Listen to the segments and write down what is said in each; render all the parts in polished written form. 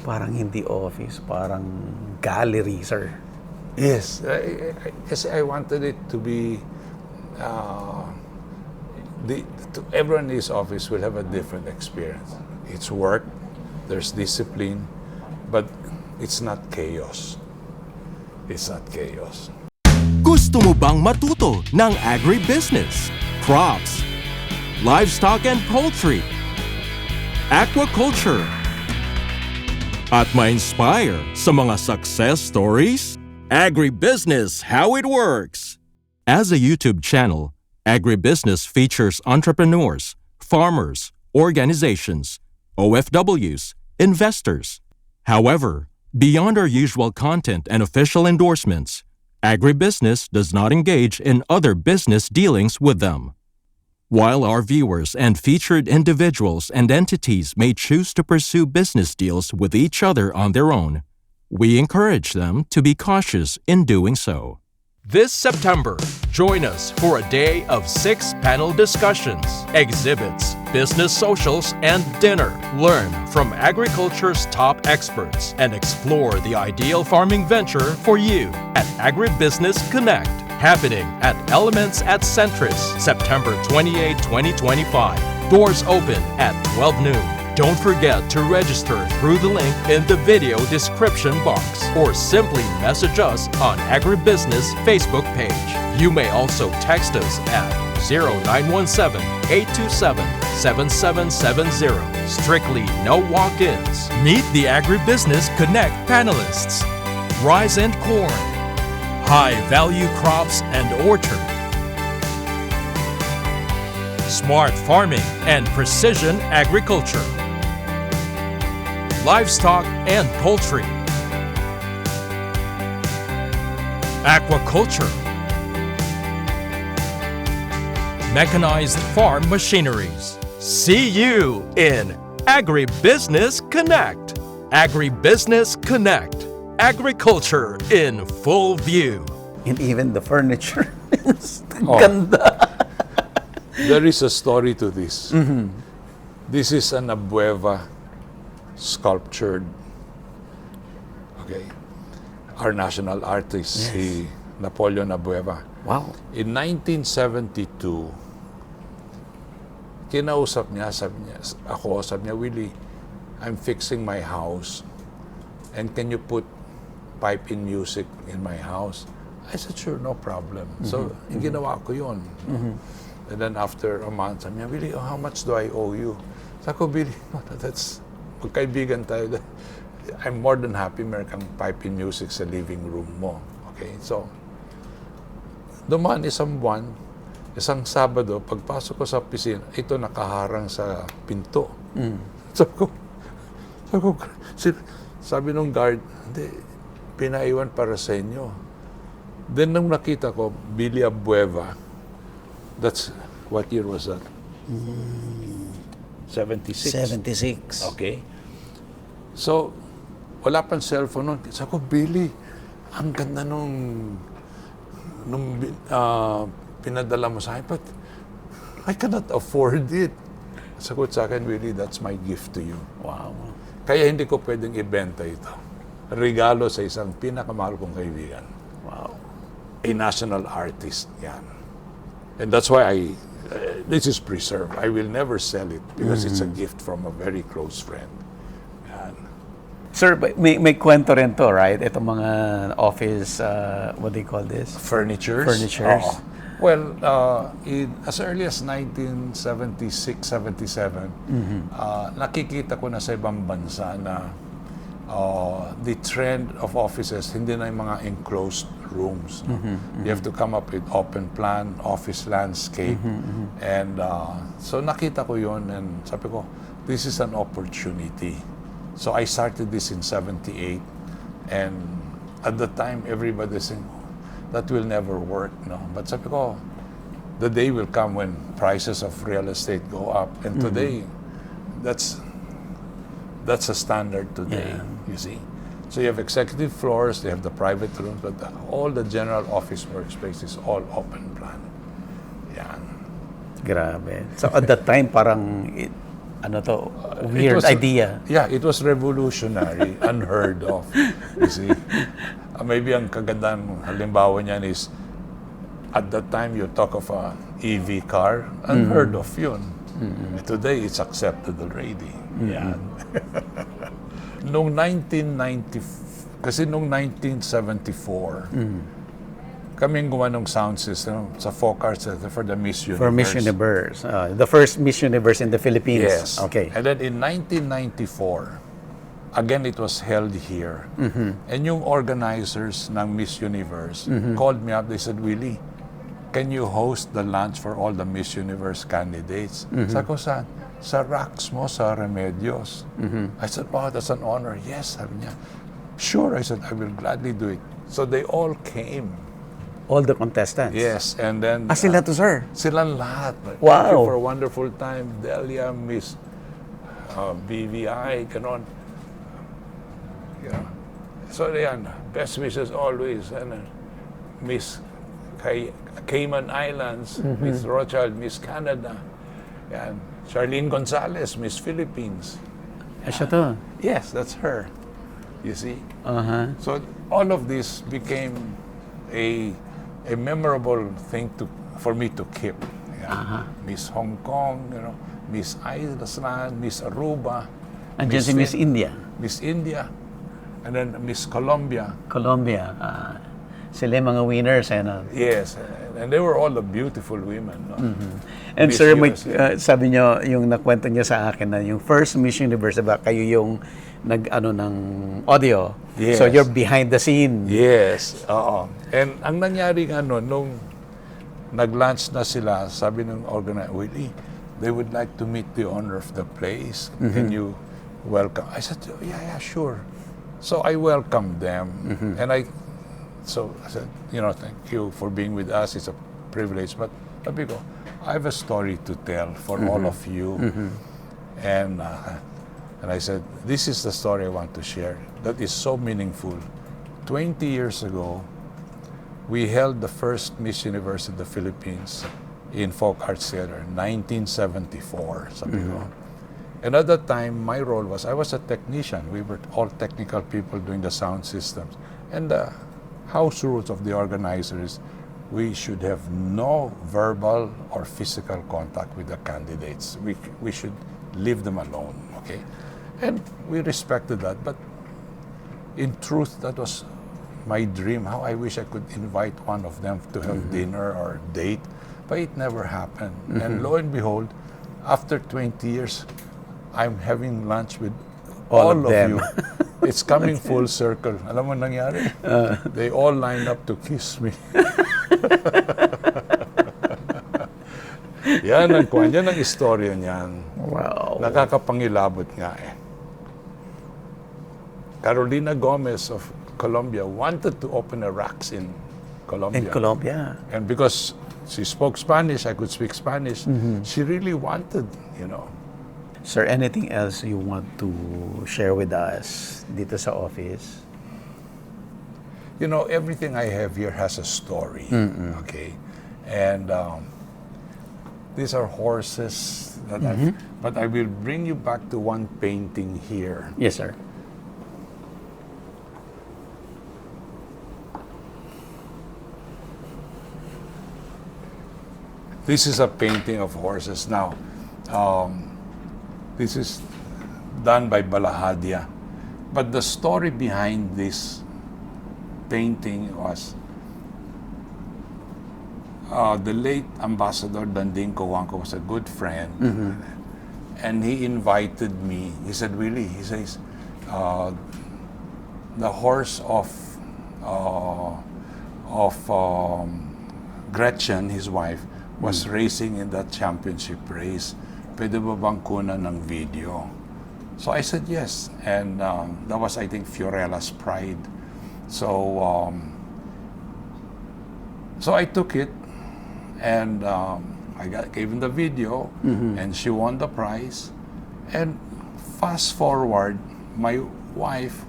parang hindi office, parang gallery, sir. Yes, I wanted it to be, everyone in this office will have a different experience. It's work, there's discipline, but it's not chaos. It's not chaos. Gusto mo bang matuto ng agribusiness, crops, livestock and poultry, aquaculture, at ma-inspire sa mga success stories? Agribusiness, how it works! As a YouTube channel, Agribusiness features entrepreneurs, farmers, organizations, OFWs, investors. However, beyond our usual content and official endorsements, Agribusiness does not engage in other business dealings with them. While our viewers and featured individuals and entities may choose to pursue business deals with each other on their own, we encourage them to be cautious in doing so. This September, join us for a day of 6 panel discussions, exhibits, business socials, and dinner. Learn from agriculture's top experts and explore the ideal farming venture for you at Agribusiness Connect, happening at Elements at Centris, September 28, 2025. Doors open at 12 noon. Don't forget to register through the link in the video description box or simply message us on Agribusiness Facebook page. You may also text us at 0917-827-7770. Strictly no walk-ins. Meet the Agribusiness Connect panelists. Rice and corn, high-value crops and orchard, smart farming and precision agriculture, livestock and poultry, aquaculture, mechanized farm machineries. See you in Agribusiness Connect. Agribusiness Connect. Agriculture in full view. And even the furniture. Ganda. There is a story to this. This is an abueva sculptured. Okay. Our national artist, si Napoleon Abueva. Wow. In 1972, kinausap niya, sabi niya, Willie, I'm fixing my house, and can you put pipe-in music in my house? I said, sure, no problem. So, ginawa ko yun. And then after a month, sabi niya, Willie, how much do I owe you? Sabi ko, Billy, that's, magkaibigan tayo. I'm more than happy meron kang pipe-in music sa living room mo. Okay, so, dumaan isang buwan, isang Sabado, pagpasok ko sa opisina, ito nakaharang sa pinto. Sabi nung guard, hindi, pinaiwan para sa inyo. Then nung nakita ko, Billy Abueva, that's, what year was that? 76. 76. Okay. So, wala pang cellphone nun. Sabi ko, Billy, ang ganda nung pinadala mo sa akin, but I cannot afford it. Sagot sa akin, Willie, that's my gift to you. Wow. Kaya hindi ko pwedeng ibenta ito. Regalo sa isang pinakamahal kong kaibigan. Wow. A national artist, yan. And that's why this is preserved. I will never sell it because it's a gift from a very close friend. Yan. Sir, may kwento rin to, right? Itong mga office, what do you call this? Furnitures? Furnitures. Well, as early as 1976, 77, nakikita ko na sa ibang bansa na the trend of offices, hindi na yung mga enclosed rooms. No? You have to come up with open plan, office landscape. And so nakita ko yun and sabi ko, this is an opportunity. So I started this in 78 and at the time everybody saying, that will never work. No? But sabi ko, the day will come when prices of real estate go up. And today, that's a standard today, you see. So you have executive floors, they have the private rooms, but all the general office workspace is all open plan. Yan. Grabe. So at that time, parang ano to, It weird was- idea. Yeah, it was revolutionary, unheard of. You see? Maybe ang kagandang halimbawa niyan is, at that time you talk of a EV car, unheard of yun. Today, it's accepted already. Yan. Noong 1990, kasi noong 1974, kaming gumawa ng sound system sa Folk Arts Center for the Miss Universe. For Miss Universe. The first Miss Universe in the Philippines. Yes. Okay. And then in 1994, again, it was held here. And yung organizers ng Miss Universe called me up. They said, Willie, can you host the lunch for all the Miss Universe candidates? Sabi ko, saan? Sa racks mo, sa Remedios. I said, wow, that's an honor. Yes, sabi niya. Sure, I said, I will gladly do it. So they all came. All the contestants. Yes, and then... Sila to, sir. Silang lahat. Thank Wow. you for a wonderful time. Delia, Miss BVI, ganon. Yeah. So, yan. Best wishes always. And Miss Cayman Islands, Miss Rothschild, Miss Canada. Yan. Charlene Gonzalez, Miss Philippines. Siya to. Yes, that's her. You see? So, all of this became a memorable thing for me to keep. Yeah. Miss Hong Kong, Miss Island, Miss Aruba, Andiyan si Miss India. Miss India, and then Miss Colombia. Colombia. Sila yung mga winners. Yes, and they were all the beautiful women. No? And Miss sir, USA. sabi nyo, yung nakwento niyo sa akin na yung first Miss Universe, diba, kayo yung ng audio. Yes. So you're behind the scene. Yes, oo. And ang nangyari nung nag-lunch na sila, sabi ng organizer, Willie, they would like to meet the owner of the place. Can you welcome? I said, yeah, sure. So I welcomed them. And I said, thank you for being with us. It's a privilege. But sabi ko, I have a story to tell for all of you. And I said, this is the story I want to share that is so meaningful. 20 years ago, we held the first Miss Universe in the Philippines in Folk Arts Theater, 1974, sabi ko. And at that time, my role was, I was a technician. We were all technical people doing the sound systems. And the house rules of the organizers, we should have no verbal or physical contact with the candidates. We should leave them alone, okay? And we respected that, but in truth, that was my dream. How I wish I could invite one of them to have dinner or date, but it never happened. And lo and behold, after 20 years, I'm having lunch with all of them. you. It's coming full circle. Alam mo nangyari? They all lined up to kiss me. Yan ang istorya niyan. Wow. Nakakapangilabot nga eh. Carolina Gomez of Colombia wanted to open a racks in Colombia. In Colombia. And because she spoke Spanish, I could speak Spanish, she really wanted, Sir, anything else you want to share with us dito sa office? Everything I have here has a story, okay? And these are horses that but I will bring you back to one painting here. Yes, sir. This is a painting of horses. Now, this is done by Balahadia. But the story behind this painting was the late Ambassador Danding Cojuangco was a good friend. And he invited me. He said, Willie, he says, the horse of Gretchen, his wife, was racing in that championship race. Pwede ba bang kunan ng video? So I said yes. And that was, I think, Fiorella's Pride. So I took it and gave him the video and she won the prize. And fast forward, my wife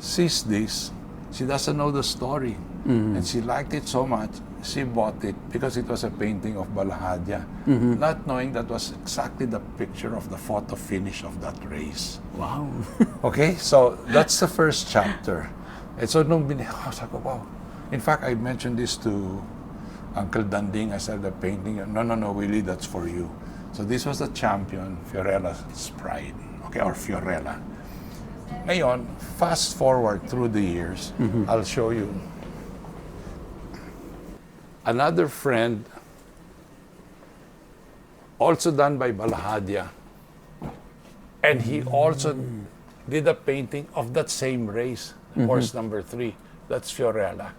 sees this. She doesn't know the story. And she liked it so much. she bought it because it was a painting of Balahadya, not knowing that was exactly the picture of the photo finish of that race. Wow. Okay, so that's the first chapter. And so nung sabi ko, wow. In fact, I mentioned this to Uncle Danding. I said, the painting, no, Willie, that's for you. So this was the champion, Fiorella's pride, okay, or Fiorella. Ngayon, fast forward through the years, I'll show you. Another friend, also done by Balahadya, and he also did a painting of that same race, horse number 3. That's Fiorella.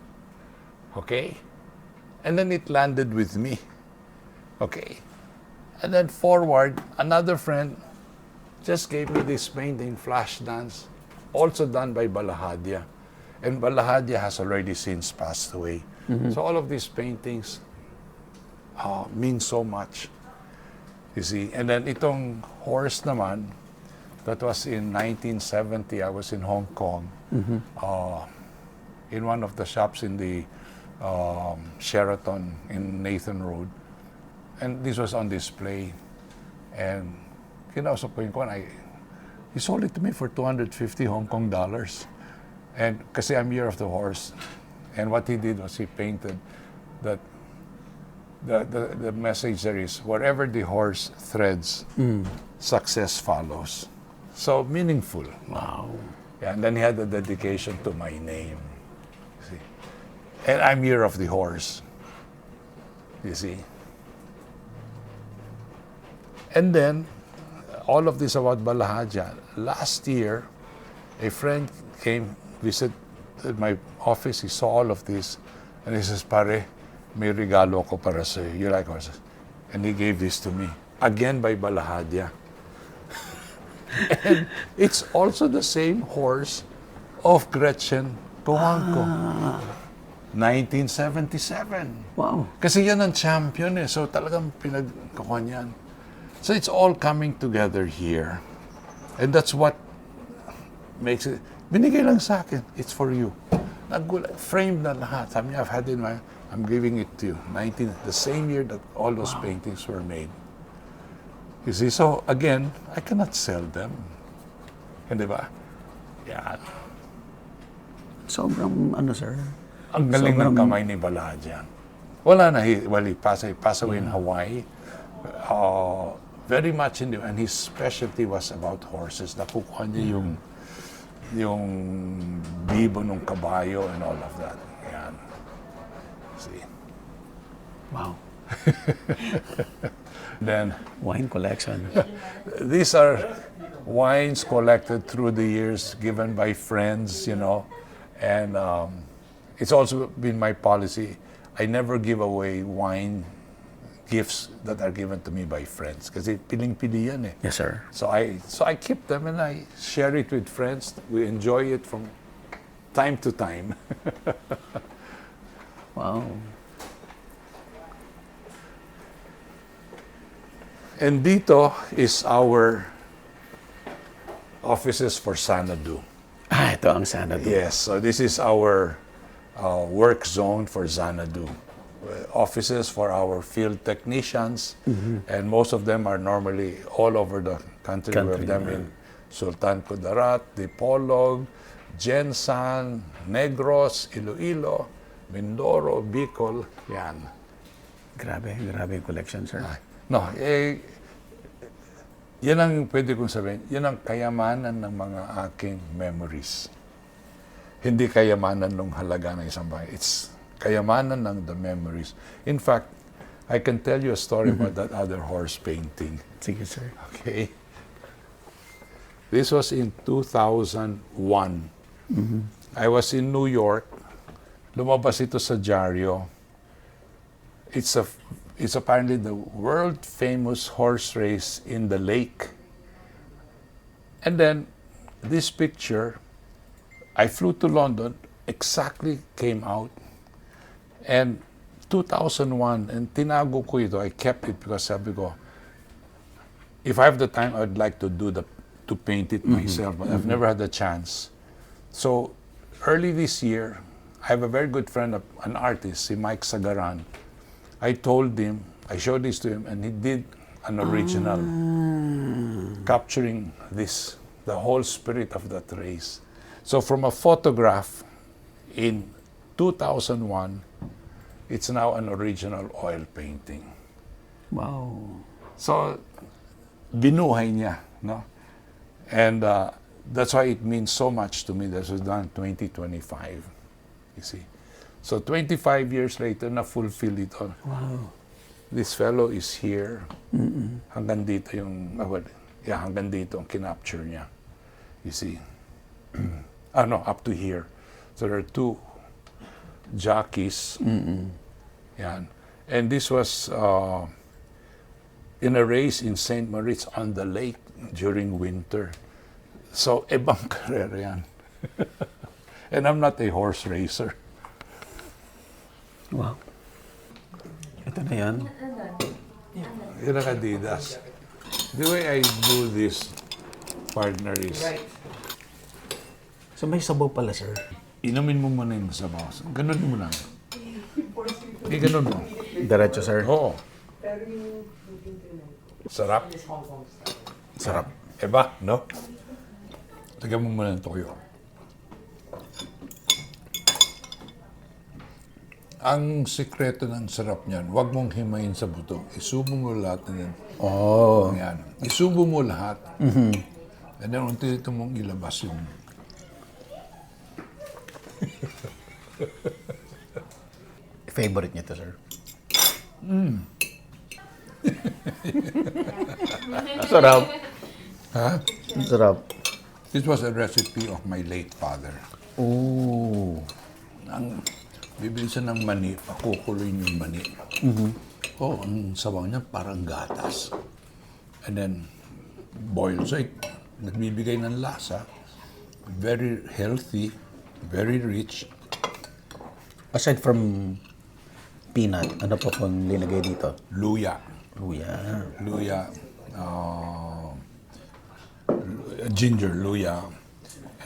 Okay? And then it landed with me. Okay? And then forward, another friend just gave me this painting, Flash Dance, also done by Balahadya. And Balahadya has already since passed away. So all of these paintings mean so much. You see? And then itong horse naman, that was in 1970. I was in Hong Kong, in one of the shops in the Sheraton in Nathan Road. And this was on display. And kinausap ko yung kuwan, he sold it to me for 250 Hong Kong dollars. And kasi I'm Year of the Horse. And what he did was he painted that the message there is, wherever the horse threads, success follows. So meaningful. Wow. Yeah, and then he had the dedication to my name. See? And I'm Year of the Horse. You see? And then, all of this about Balahadya. Last year, a friend came, visited my office, he saw all of this, and he says, "Pare, may regalo ko para sa'yo. You like horses?" And he gave this to me. Again by Balahadya. And it's also the same horse of Gretchen Pohanco. 1977. Wow. Kasi yan ang champion eh. So talagang pinagkakuan yan. So it's all coming together here. And that's what makes it. Binigay lang sa akin. It's for you. Framed na lahat. Sabi niya, I've had it in my, I'm giving it to you. The same year that all those paintings were made. You see, so again, I cannot sell them. Hindi ba? Yan. Sobrang, sir? Ang galing ng kamay ni Balahadya. Wala na, he passed away in Hawaii. Very much in and his specialty was about horses. Nakukuha niya yung bibo ng kabayo and all of that. Yan. See? Wow. Then, Wine collection. these are wines collected through the years, given by friends, and it's also been my policy. I never give away wine gifts that are given to me by friends kasi piling-pili yan eh. Yes, sir. So I keep them and I share it with friends. We enjoy it from time to time. Wow. And dito is our offices for Sanadu. Ito ang Sanadu. Yes, so this is our work zone for Xanadu. Offices for our field technicians, and most of them are normally all over the country. We have them in Sultan Kudarat, Dipolog, Jensan, Negros, Iloilo, Mindoro, Bicol, yan. Grabe yung collection, sir. No, yan ang pwede kong sabihin, yan ang kayamanan ng mga aking memories. Hindi kayamanan ng halaga ng isang bagay. It's kayamanan ng the memories. In fact, I can tell you a story about that other horse painting. Sige, sir. Okay? This was in 2001. I was in New York. Lumabas ito sa dyaryo. It's apparently the world-famous horse race in the lake. And then, this picture, I flew to London, exactly came out. And 2001, and tinago ko ito, I kept it because sabi ko, if I have the time, I would like to paint it myself, but I've never had the chance. So, early this year, I have a very good friend, an artist, si Mike Sagaran. I told him, I showed this to him, and he did an original, capturing this, the whole spirit of that race. So from a photograph in 2001, it's now an original oil painting. Wow. So, binuhay niya, no? And that's why it means so much to me. This was done 2025, you see. So 25 years later, na-fulfill it all. Wow. This fellow is here. Hanggang dito yung, hanggang dito ang kinapture niya. You see. Up to here. So there are two jockeys. Yan. And this was in a race in St. Moritz on the lake during winter. So, ibang karera yan. And I'm not a horse racer. Wow. Ito na yan. Yan ang Adidas. The way I do this, partner, is So may sabaw pala, sir. inumin mo muna yung sabaw. Ganun mo lang. Ganun mo. Diretso, sir. Oo. Sarap. Sarap. Iba, no? Lagyan mo muna ng toyo. Ang sikreto ng sarap niyan, huwag mong himayin sa buto. Isubo mo lahat na yan. Oh. Yan. Isubo mo lahat. And then, unti-unti mong ilabas yung... Favorite niya to, sir. Sarap. Ha? Sarap. This was a recipe of my late father. Ooh. Bibili siya ng mani, pakukuloy niyo yung mani. Ang sabaw niya parang gatas. And then, boiled. So, nagbibigay ng lasa. Very healthy, very rich. Aside from peanut, ano pa pong linagay dito? Luya. Luya. Ginger, luya.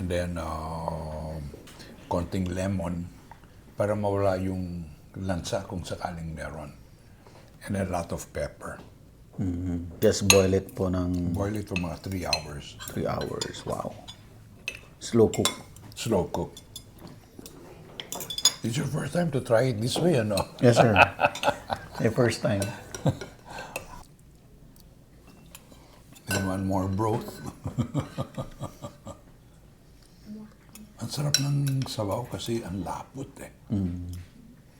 And then, konting lemon para mawala yung lansa kung sakaling meron. And a lot of pepper. Just boil it po ng Boil it for mga 3 hours. 3 hours. Wow. Slow cook. Slow cook. It's your first time to try it this way, ano? Yes, sir. My first time. You want more broth? Ang sarap ng sabaw kasi ang lapot eh.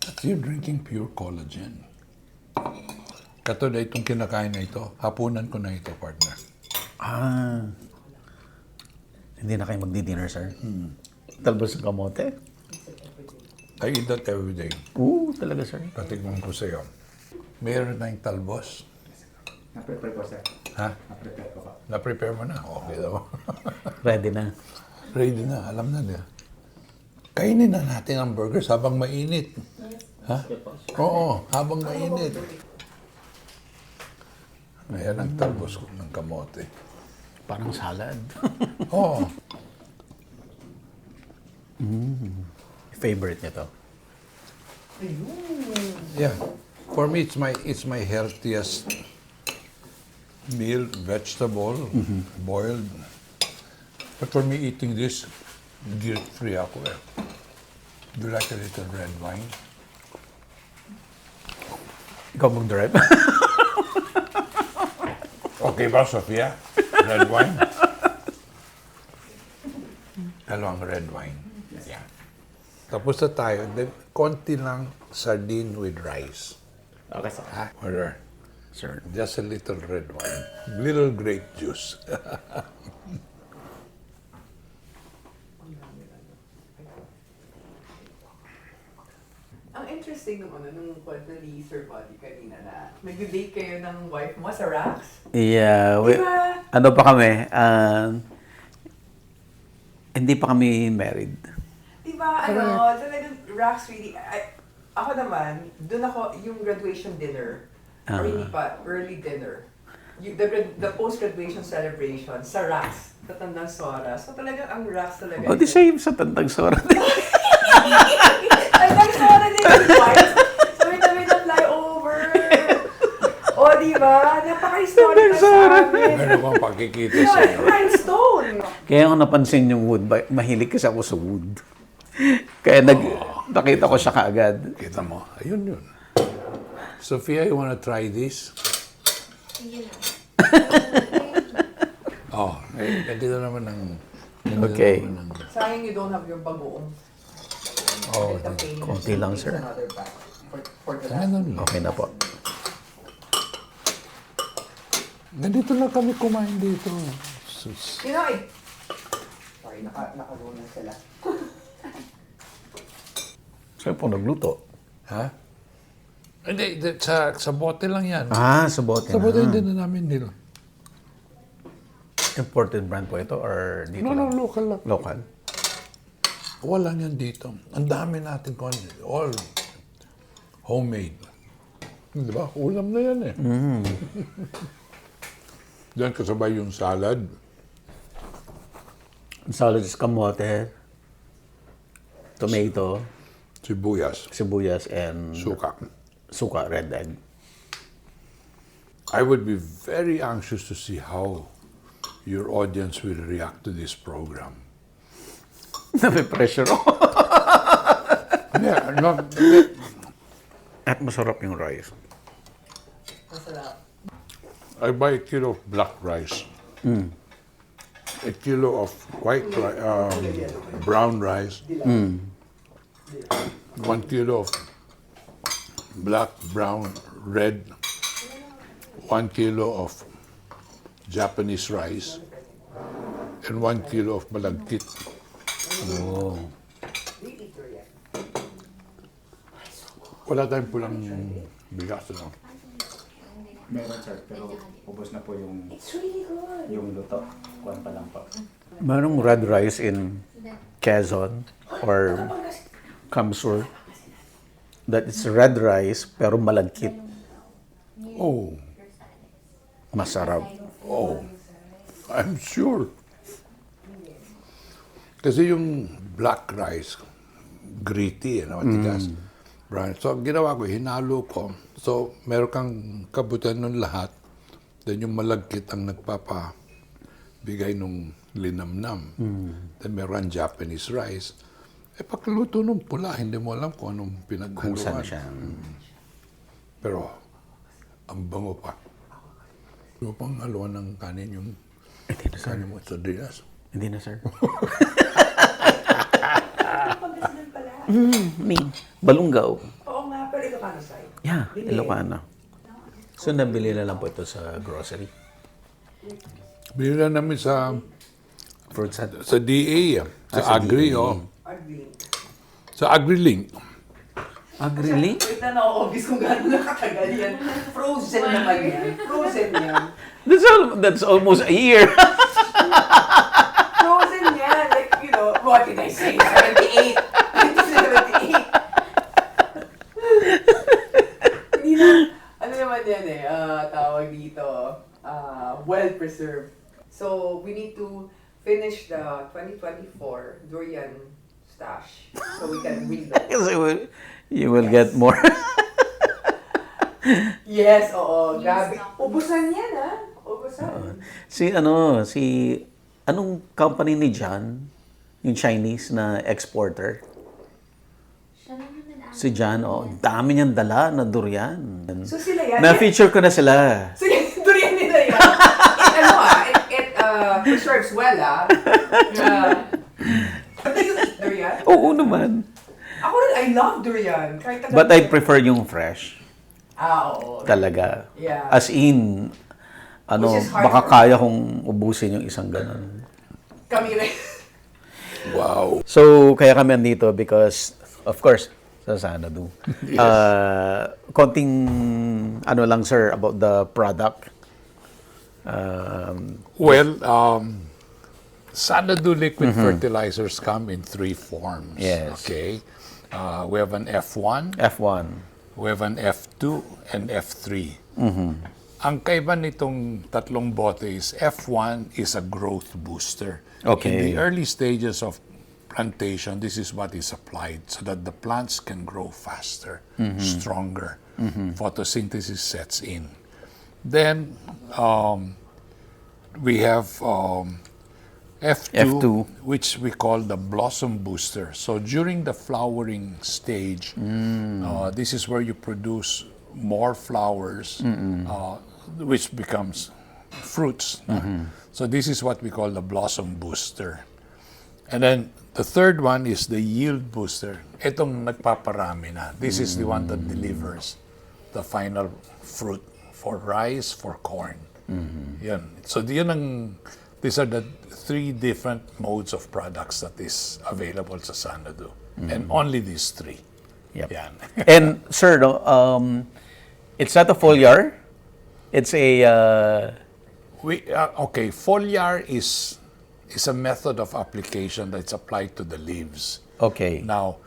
At you're drinking pure collagen. Katulad itong kinakain na ito, hapunan ko na ito, partner. Hindi na kayo magdi-dinner, sir? Talbos ng kamote? I eat that every day. Talaga, sir. Patigman ko sa'yo. Mayroon tayong talbos. Na-prepare ko, sir. Ha? Na-prepare ko pa. Na-prepare mo na? Okay daw. Ready na. Ready na, alam na nila. Kainin na natin ang burgers habang mainit. Ha? Oo, habang mainit. Ayan ang talbos ko ng kamote. Parang salad. Oo. Favorite niya to. Yeah. For me, it's my healthiest meal, vegetable, boiled. But for me, eating this, guilt-free ako eh. Do you like a little red wine? Ikaw mag-drive? Okay ba, Sofia? Red wine? Dalawang red wine. Yeah. Tapos na tayo. Then, konti lang sardine with rice. Okay, sir. Ha? Order. Sir. Just a little red wine. Little grape juice. Ang interesting nung kwento ni Sir Buddy kanina na nag-date kayo ng wife mo sa racks. Yeah. Diba? Ano pa kami? Hindi pa kami married. Diba, talagang racks really, ako naman, dun ako, yung graduation dinner, or hindi pa, early dinner, the post-graduation celebration sa racks, Tatandang Sora. So talagang ang racks talaga. The same sa Tandang Sora. Ang nagsara din yung white. Sabi na flyover. O, diba? Napaka-historical sa amin. Meron kang pakikita Yeah, sa rhinestone. Kaya ako napansin yung wood, mahilig kasi ako sa wood. Kaya nakita ko siya kaagad. Kita mo. Ayun yun. Sophia, you wanna try this? Oh, nandito naman ng... Okay. Sayang you don't have your bagoong. Oh, The pain. konti lang, sir. Another bag for the last. ganun. Okay na po. Nandito lang kami kumain dito. Sus. You know, sorry, nakaroon na sila. Saan po nagluto? Ha? Hindi, sa bote lang yan. Sa bote Sa bote na. hindi na namin nilo. Imported brand po ito or dito No, lang? local lang. Local? Wala yan dito. Ang dami natin kung ano, all homemade. Di ba? Ulam na yan eh. Diyan kasabay yung salad. Salad is kamote, tomato, Sibuyas, sibuyas, and suka. red egg. I would be very anxious to see how your audience will react to this program. Nape-pressure ako. Yeah, not, At masarap yung rice. Masarap. I buy a kilo of black rice, a kilo of brown rice, 1 kilo of black, brown, red, 1 kilo of Japanese rice, and 1 kilo of malagkit. Oh. Wala tayong pulang bigas, no? Meron sir, pero ubos na po yung It's really good. yung luto. Kuwan pa lang po. Merong red rice in Quezon or Kamsur that it's red rice pero malagkit. Oh, Masarap. oh, I'm sure. Kasi yung black rice, gritty, matigas. Brown. So, ginawa ko, hinalo ko. So, meron kang kabutan nun lahat. Then yung malagkit ang nagpapabigay nung linamnam. Then meron Japanese rice. Pagluto nung pula, hindi mo alam kung anong Kung saan pinaghaluan. siya. Pero, ang bango pa. Yung pang haluan ng kanin yung kanin mo sa dinas. Hindi na, sir. Pangasinan pala. Balunggaw. Oo nga, pero Ilocano side. Yeah, Ilocano. So, nabili na lang po ito sa grocery. Binila namin sa Fruits at DA, sa Agri, DA. oh. Agree. Sa AgriLink. Agrili? Wait na na-obvious kung gano'n nakatagal yan. Frozen naman yan. Frozen yan. That's almost a year. Frozen yan. Like, you know, what did I say? 78. 1978. Hindi na, ano naman yan eh, tawag dito, well-preserved. So, we need to finish the 2024 durian stash so we can reload. Kasi you will get more. Yes, oo. Grabe. Ubusan yan, ha? Ubusan. Anong company ni John? Yung Chinese na exporter? Si John, dami niyang dala na durian. So sila yan? Na-feature ko na sila. So yan, durian nila yan. It preserves well, But do you eat durian? Oo naman. Ako rin, I love durian. Kahit tagal- But I prefer yung fresh. Oo. Talaga. Yeah. As in, Which is hard baka for- kaya kong ubusin yung isang ganun. Kami rin. Wow. So, kaya kami andito because, of course, sa Sanadu. Konting, lang sir, about the product. Well, Sanadu liquid fertilizers come in 3 forms. Yes. Okay. We have an F1, F1. we have an F2, and F3. Ang kaiba nitong tatlong bote is F1 is a growth booster. Okay. In the early stages of plantation, this is what is applied so that the plants can grow faster, stronger. Photosynthesis sets in. Then we have F2, which we call the blossom booster. So during the flowering stage, this is where you produce more flowers, which becomes fruits. So this is what we call the blossom booster. And then the third one is the yield booster. Itong nagpaparami na. This is the one that delivers the final fruit for rice, for corn. Yan. So these are the three different modes of products that is available sa Sanadu. And only these three. Yep. Yan. And sir, no, it's not a foliar. It's a Okay, foliar is a method of application that's applied to the leaves. okay. Now,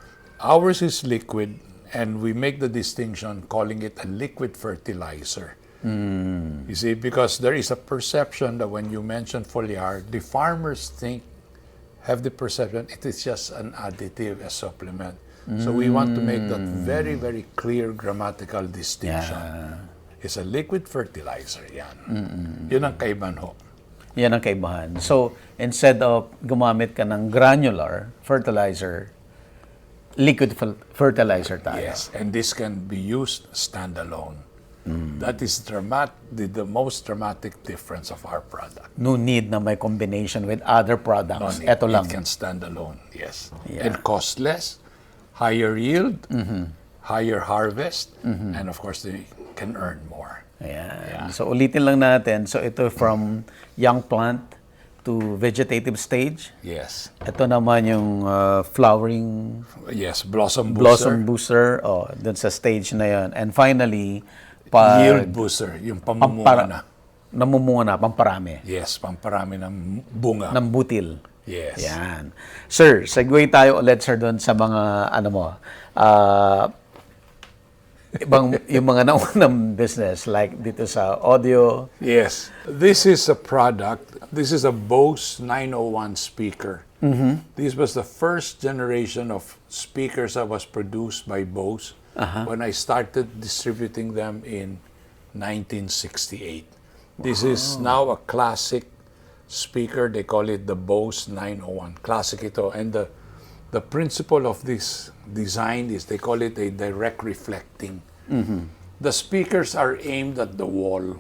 ours is liquid, and we make the distinction calling it a liquid fertilizer. You see, because there is a perception that when you mention foliar, the farmers have the perception it is just an additive, a supplement. So we want to make that very, very clear grammatical distinction. It's a liquid fertilizer, yan. Yun ang kaibahan ho. Yan ang kaibahan. So, instead of gumamit ka ng granular fertilizer, liquid fertilizer tayo. Yes, and this can be used standalone. That is the most dramatic difference of our product. No need na may combination with other products. Ito lang. It can stand alone, yes. Yeah. And cost less, higher yield, higher harvest, and of course they can earn more. Ayan. So, ulitin lang natin. So, ito from young plant to vegetative stage. Yes. Ito naman yung flowering Yes, blossom booster. Oh, dun sa stage na yon. And finally, yield booster, yung pamumunga na. Namumunga na, pamparami. Yes, pamparami ng bunga. Ng butil. Yes. Yan. Sir, segue tayo ulit, sir, doon sa mga, yung mga naunang business, like dito sa audio. Yes. This is a product. This is a Bose 901 speaker. This was the first generation of speakers that was produced by Bose when I started distributing them in 1968. This is now a classic speaker. They call it the Bose 901. Classic ito. And the principle of this design is they call it a direct reflecting. The speakers are aimed at the wall.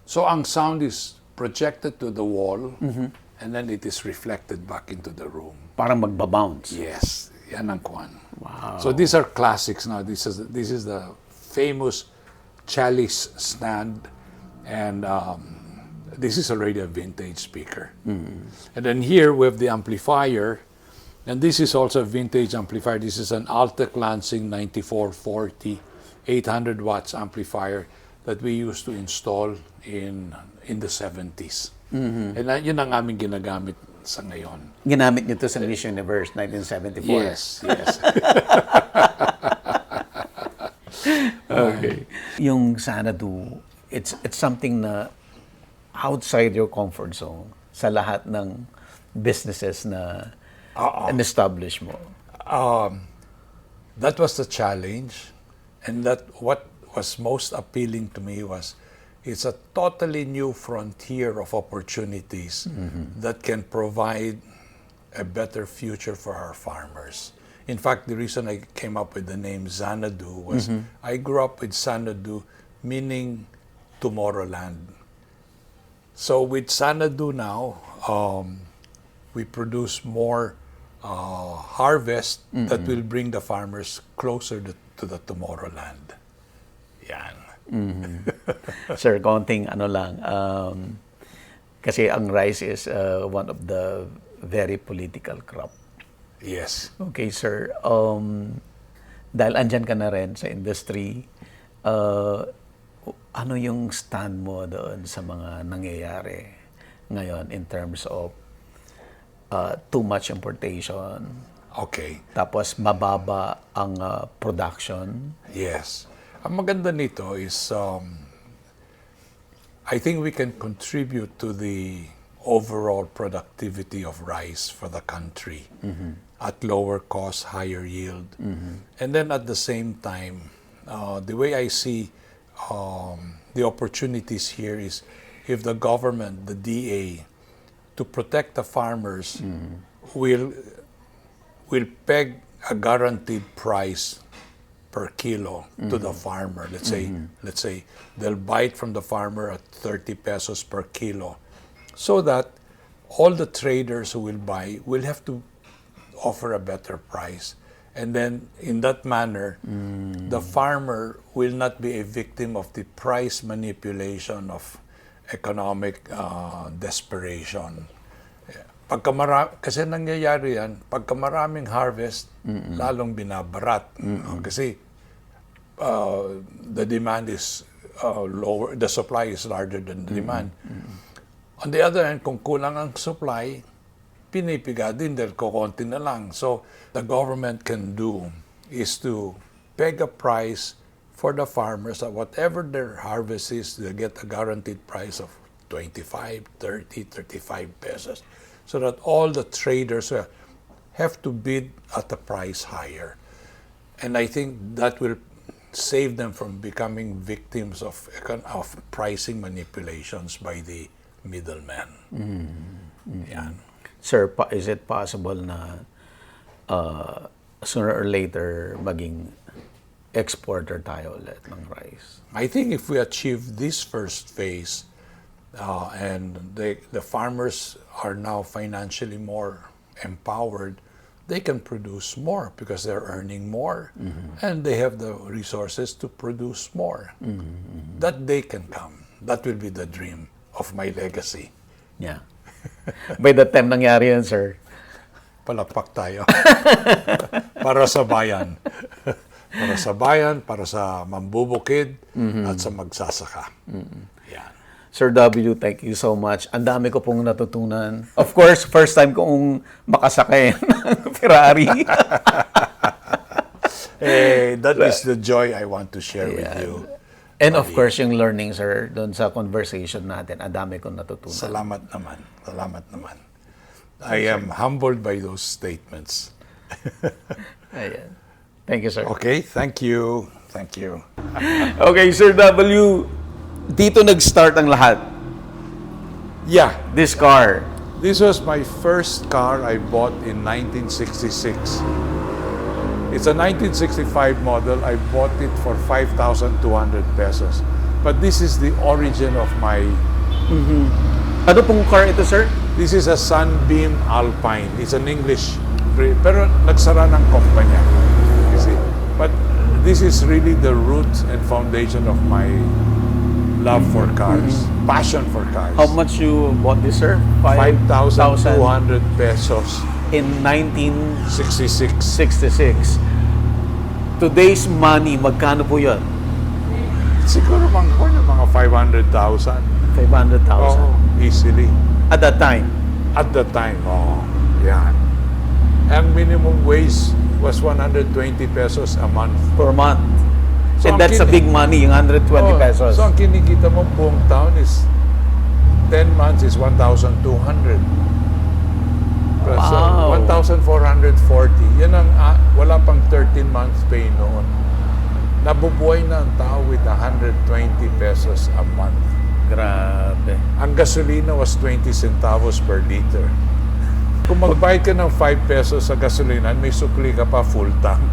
So ang sound is projected to the wall and then it is reflected back into the room. Parang magbabounce. Yes, yan ang kuwan. Wow. So these are classics now. This is the famous chalice stand, and this is already a vintage speaker. And then here we have the amplifier, and this is also a vintage amplifier. This is an Altec Lansing 9440 800 watts amplifier that we used to install in the 70s. And yun ang aming ginagamit sa ngayon. Ginamit nyo to sa Miss Universe 1974. Yes, yes. Okay. Yung Sanadu, it's something na outside your comfort zone sa lahat ng businesses na in-establish mo. That was the challenge, and that what was most appealing to me was it's a totally new frontier of opportunities that can provide a better future for our farmers. In fact, the reason I came up with the name Xanadu was I grew up with Sanadu, meaning Tomorrowland. So with Sanadu now, we produce more harvest that will bring the farmers closer to the Tomorrowland. Yan. Sir, konting lang. Kasi ang rice is one of the very political crop. Yes. Okay, sir. Dahil andyan ka na rin sa industry, ano yung stand mo doon sa mga nangyayari ngayon in terms of too much importation? Okay. Tapos mababa ang production? Yes. Ang maganda nito is I think we can contribute to the overall productivity of rice for the country at lower cost, higher yield. And then at the same time, the way I see the opportunities here is if the government, the DA, to protect the farmers, will peg a guaranteed price per kilo to the farmer. Let's say they'll buy it from the farmer at 30 pesos per kilo, so that all the traders who will buy will have to offer a better price. And then in that manner, the farmer will not be a victim of the price manipulation of economic desperation. Kasi nangyayari yan, pagka maraming harvest, lalong binabarat. Kasi the demand is lower, the supply is larger than the demand. On the other hand, kung kulang ang supply, pinipiga din dahil kukunti na lang. So, the government can do is to peg a price for the farmers that whatever their harvest is, they get a guaranteed price of 25, 30, 35 pesos. So that all the traders have to bid at a price higher. And I think that will save them from becoming victims of pricing manipulations by the middleman. Yan. Sir, is it possible na sooner or later maging exporter tayo ulit ng rice? I think if we achieve this first phase, and the farmers are now financially more empowered, they can produce more because they're earning more, and they have the resources to produce more. That day can come. That will be the dream of my legacy. Yeah. By the time nangyari yan, sir, Palakpak tayo. Para sa bayan. Para sa bayan, para sa mambubukid, at sa magsasaka. Yan. Sir W, thank you so much. Ang dami ko pong natutunan. Of course, first time kong makasakay ng Ferrari. That is the joy I want to share with you. And of course, yung learning, sir, doon sa conversation natin, ang dami kong natutunan. Salamat naman. Salamat naman. I am humbled by those statements. Ayan. Thank you, sir. Okay, thank you. Thank you. Okay, Sir W, dito nag-start ang lahat. Yeah, This car. this was my first car I bought in 1966. It's a 1965 model. I bought it for 5,200 pesos. But this is the origin of my... Ano pong car ito, sir? This is a Sunbeam Alpine. It's an English... Pero nagsara ng kumpanya. You see? But this is really the root and foundation of my love for cars. Passion for cars. How much you bought this, sir? 5,200 pesos. In 1966. 66. Today's money, magkano po yun? Siguro mga 500,000. 500,000. Oh, easily. At that time. At the time, yeah. Ang minimum wage was 120 pesos a month. Per month. So And that's a big money, yung 120 pesos. So ang kinikita mo buong taon is 10 months is 1,200. So Wow. 1,440. Yan ang wala pang 13 months pay noon. Nabubuhay na ang tao with 120 pesos a month. Grabe. Ang gasolina was 20 centavos per liter. Kung magbayad ka ng 5 pesos sa gasolina, may sukli ka pa full tank.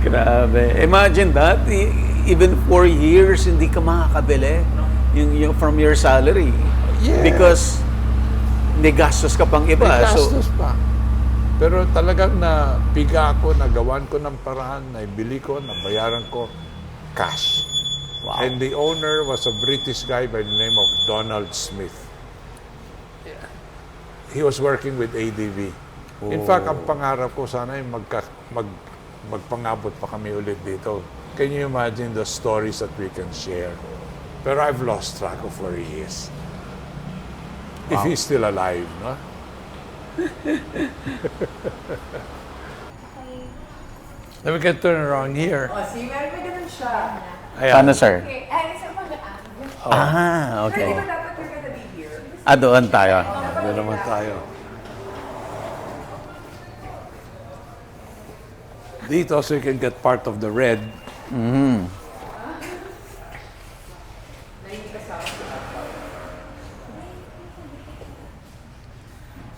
Grabe. Imagine that. Even 4 years, hindi ka makakabili yung from your salary. Yeah. Because may gastos ka pang iba. May So, gastos pa. Pero talagang napiga ako, nagawan ko ng paraan, naibili ko, nabayaran ko cash. Wow. And the owner was a British guy by the name of Donald Smith. He was working with ADV. In fact, ang pangarap ko sana ay magpangabot pa kami ulit dito. Can you imagine the stories that we can share? Pero I've lost track of where he is. If he's still alive, no? Then we can turn around here. Oh, see, meron pa naman siya. Ayan. ano, sir? Okay, ay, sa pag Okay. Pero di ba dapat you're gonna be here? Doon tayo. Doon naman tayo. Dito, so you can get part of the red. Mm.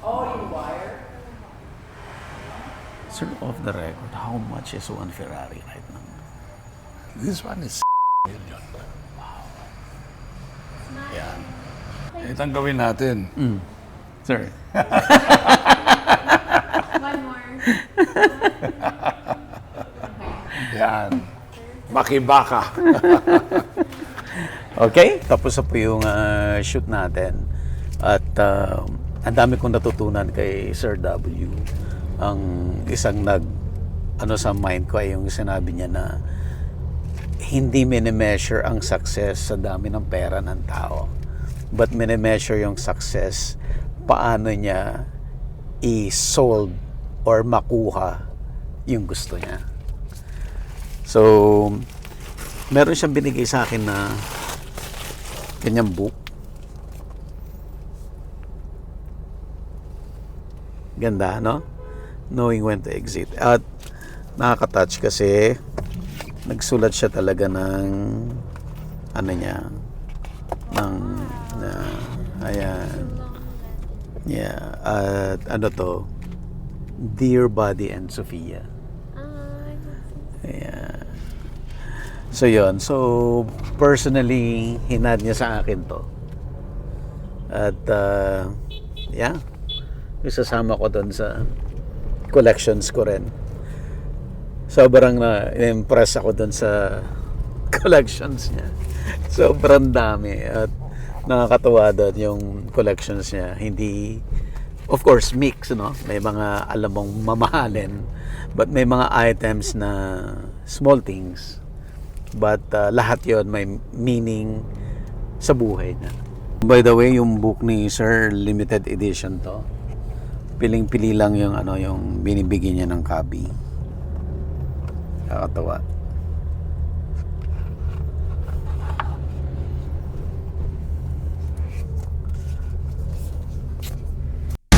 Oh, yung wire? Sir, off the record, how much is one Ferrari right now? This one is million. Wow. Yan. Ito ang gawin natin. Sir. One more. Yan. Makibaka. Okay, tapos na po yung shoot natin. At ang dami kong natutunan kay Sir W. Ang isang sa mind ko ay yung sinabi niya na hindi minimeasure ang success sa dami ng pera ng tao. But minimeasure yung success paano niya i-solve or makuha yung gusto niya. So, meron siyang binigay sa akin na kanyang book. Ganda, no? Knowing when to exit. At nakaka-touch kasi nagsulat siya talaga ng ayan. Yeah. At Dear Buddy and Sophia. Ayan. So yun. So personally, hinad niya sa akin to. At yeah. Isasama ko doon sa collections ko rin. Sobrang na-impress ako doon sa collections niya. Sobrang dami at nakakatuwa doon yung collections niya. Hindi, of course, mix, no? May mga alam mong mamahalin, but may mga items na small things. But lahat yon may meaning sa buhay niya. By the way, yung book ni Sir, limited edition to. Piling-pili lang yung yung binibigyan niya ng copy. Nakakatawa.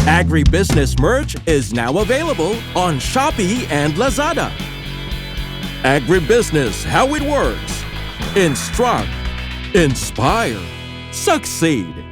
Agribusiness merch is now available on Shopee and Lazada. Agribusiness, how it works. Instruct, inspire, succeed.